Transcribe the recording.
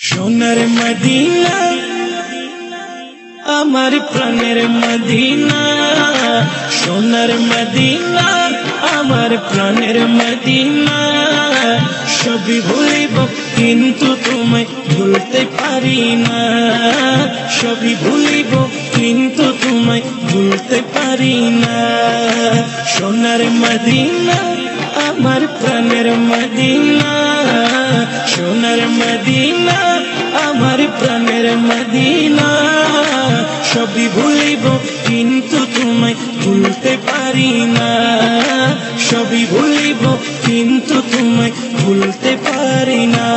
সোনার মদিনা আমার প্রাণের মদিনা, সোনার মদিনা আমার প্রাণের মদিনা। সবই ভুলিব কিন্তু তোমায় ভুলতে পারি না, সবই ভুলিব কিন্তু তোমায় ভুলতে পারি না। সোনার মদিনা আমার প্রাণের মদিনা, সোনার মদিনা আমার প্রাণের মদিনা। সবই ভুলিব কিন্তু তোমায় ভুলতে পারি না, সবই ভুলিব কিন্তু তোমায় ভুলতে পারি না।